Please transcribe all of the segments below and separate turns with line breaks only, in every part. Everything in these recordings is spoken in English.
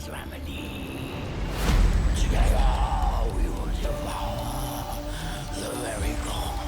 his remedy. Together we will devour the very gods.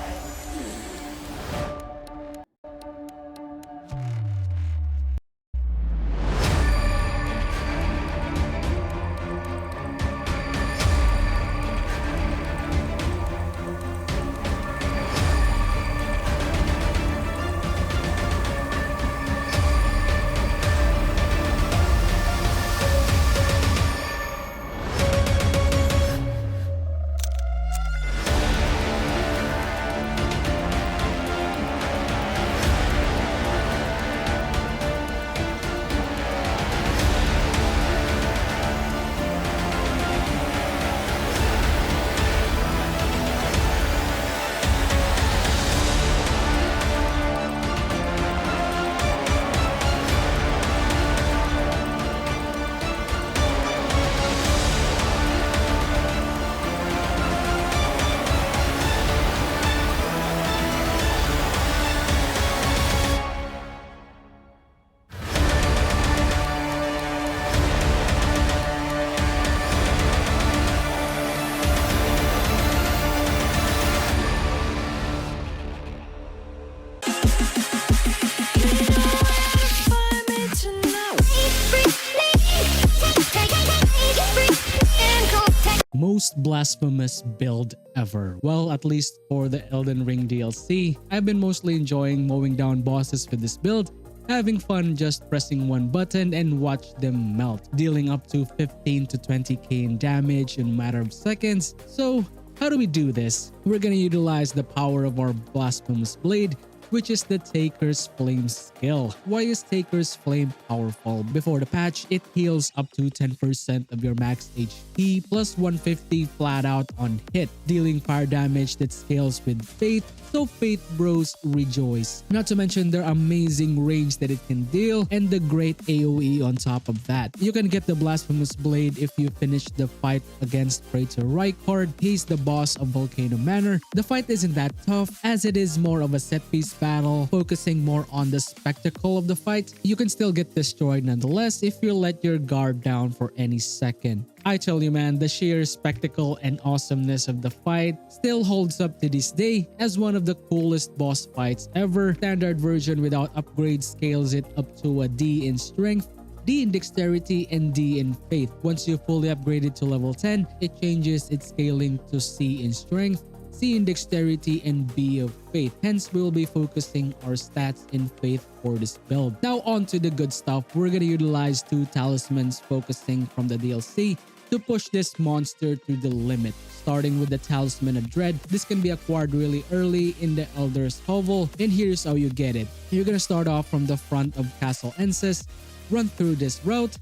Most blasphemous build ever. Well, at least for the Elden Ring DLC, I've been mostly enjoying mowing down bosses with this build, having fun just pressing one button and watch them melt, dealing up to 15 to 20k in damage in a matter of seconds. So how do we do this? We're gonna utilize the power of our blasphemous blade, which is the Taker's Flame skill. Why is Taker's Flame powerful? Before the patch, it heals up to 10% of your max HP plus 150 flat out on hit, dealing fire damage that scales with Faith, so Faith bros rejoice. Not to mention their amazing range that it can deal and the great AoE on top of that. You can get the Blasphemous Blade if you finish the fight against Praetor Rykard. He's the boss of Volcano Manor. The fight isn't that tough as it is more of a set piece battle, focusing more on the spectacle of the fight. You can still get destroyed nonetheless if you let your guard down for any second. I tell you man, the sheer spectacle and awesomeness of the fight still holds up to this day as one of the coolest boss fights ever. Standard version without upgrades scales it up to a D in strength, D in dexterity, and D in faith. Once you fully upgrade it to level 10, it changes its scaling to C in strength, C in dexterity, and B of faith. Hence, we'll be focusing our stats in faith for this build. Now on to the good stuff. We're gonna utilize 2 talismans focusing from the DLC to push this monster to the limit. Starting with the Talisman of Dread, this can be acquired really early in the Elder's Hovel, and here's how you get it. You're gonna start off from the front of Castle Ensis, run through this route,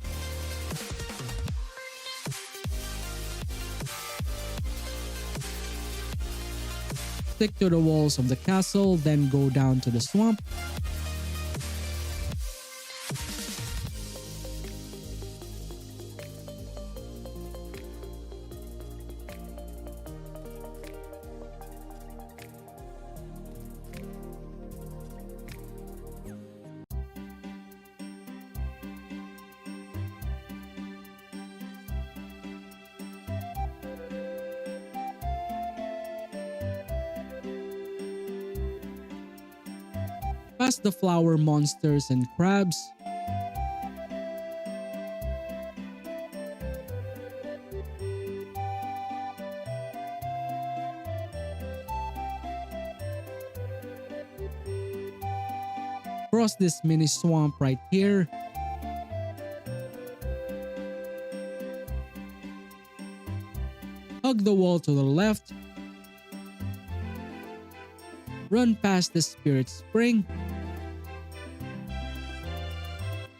stick to the walls of the castle, then go down to the swamp, past the flower monsters and crabs, cross this mini swamp right here, hug the wall to the left, run past the Spirit Spring.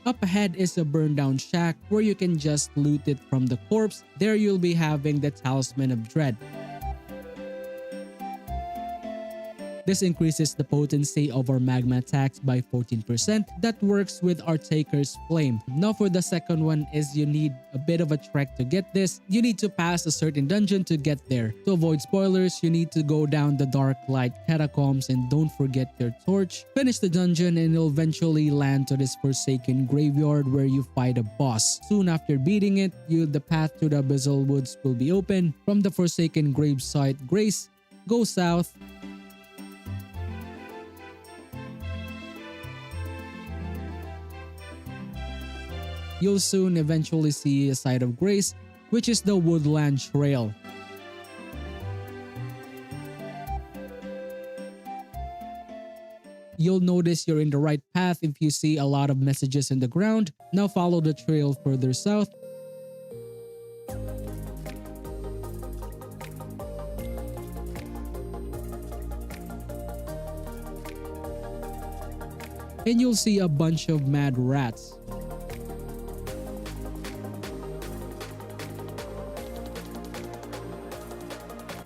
Up ahead is a burned down shack where you can just loot it from the corpse. There you'll be having the Talisman of Dread. This increases the potency of our magma attacks by 14%. That works with our Taker's Flame. Now for the second one is you need a bit of a trek to get this. You need to pass a certain dungeon to get there. To avoid spoilers, you need to go down the Dark Light Catacombs and don't forget your torch. Finish the dungeon and you'll eventually land to this Forsaken Graveyard where you fight a boss. Soon after beating it, the path to the Abyssal Woods will be open. From the Forsaken Gravesite Grace, go south. You'll soon eventually see a site of grace, which is the Woodland Trail. You'll notice you're in the right path if you see a lot of messages in the ground. Now follow the trail further south. And you'll see a bunch of mad rats.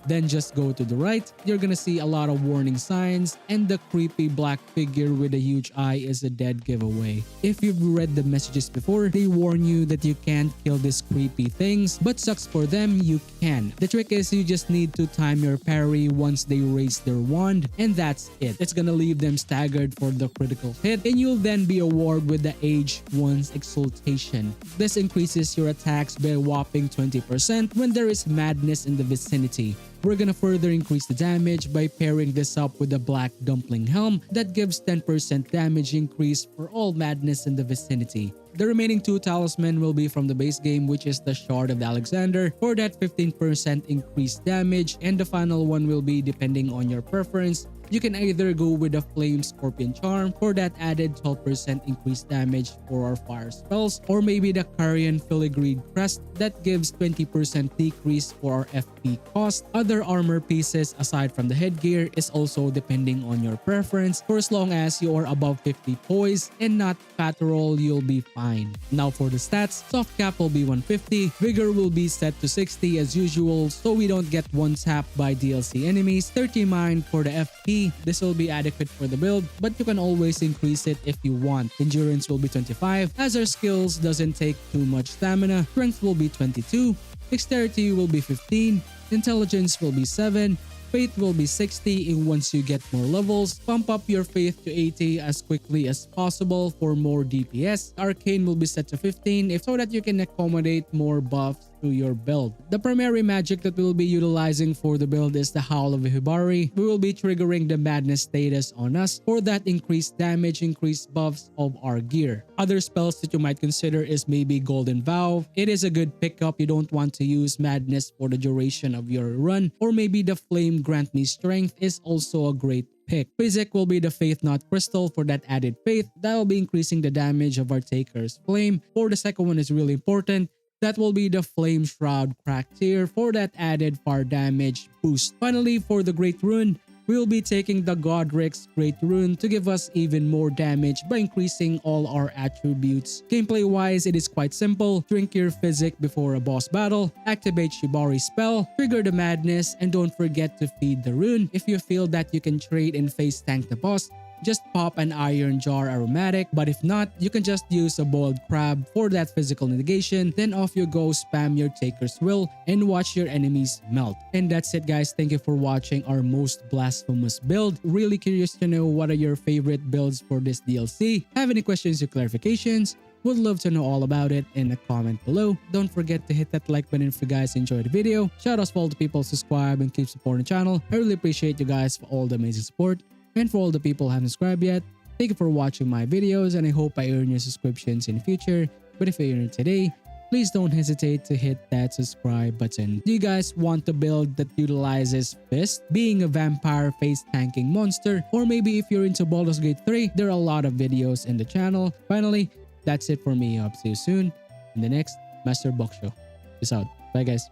Then just go to the right, you're gonna see a lot of warning signs, and the creepy black figure with a huge eye is a dead giveaway. If you've read the messages before, they warn you that you can't kill these creepy things, but sucks for them, you can. The trick is you just need to time your parry once they raise their wand, and that's it. It's gonna leave them staggered for the critical hit, and you'll then be awarded with the Age 1's Exaltation. This increases your attacks by a whopping 20% when there is madness in the vicinity. We're gonna further increase the damage by pairing this up with the Black Dumpling Helm that gives 10% damage increase for all madness in the vicinity. The remaining two talisman will be from the base game, which is the Shard of Alexander for that 15% increased damage, and the final one will be depending on your preference. You can either go with the Flame Scorpion Charm for that added 12% increased damage for our fire spells, or maybe the Carian Filigree Crest that gives 20% decrease for our FP cost. Other armor pieces aside from the headgear is also depending on your preference. For as long as you are above 50 poise and not fat roll, you'll be fine. Now for the stats, soft cap will be 150, vigor will be set to 60 as usual so we don't get one tapped by DLC enemies, 30 mind for the FP. This will be adequate for the build, but you can always increase it if you want. Endurance will be 25 as our skills doesn't take too much stamina. Strength will be 22, dexterity will be 15, intelligence will be 7, faith will be 60, and once you get more levels, pump up your faith to 80 as quickly as possible for more DPS. Arcane will be set to 15 so that you can accommodate more buffs to your build. The primary magic that we'll be utilizing for the build is the Howl of Hibari. We will be triggering the madness status on us for that increased damage, increased buffs of our gear. Other spells that you might consider is maybe Golden Vow. It is a good pickup. You don't want to use madness for the duration of your run, or maybe the Flame Grant Me Strength is also a great pick. Physik will be the Faith Knot Crystal for that added faith. That will be increasing the damage of our Taker's Flame. For the second one is really important. That will be the Flame Shroud Cracked Tear for that added fire damage boost. Finally, for the Great Rune, we will be taking the Godric's Great Rune to give us even more damage by increasing all our attributes. Gameplay wise, it is quite simple. Drink your Physik before a boss battle, activate Shibari's spell, trigger the madness, and don't forget to feed the rune. If you feel that you can trade and face tank the boss, just pop an Iron Jar Aromatic, but if not, you can just use a Boiled Crab for that physical negation. Then off you go, spam your Taker's Will and watch your enemies melt. And that's it guys, thank you for watching our Most Blasphemous Build. Really curious to know what are your favorite builds for this DLC. Have any questions or clarifications? Would love to know all about it in the comment below. Don't forget to hit that like button if you guys enjoyed the video. Shout outs for all the people who subscribe and keep supporting the channel. I really appreciate you guys for all the amazing support. And for all the people who haven't subscribed yet, thank you for watching my videos and I hope I earn your subscriptions in the future. But if you earn it today, please don't hesitate to hit that subscribe button. Do you guys want a build that utilizes Fist, being a vampire face tanking monster? Or maybe if you're into Baldur's Gate 3, there are a lot of videos in the channel. Finally, that's it for me. I'll see you soon in the next Master Box Show. Peace out. Bye guys.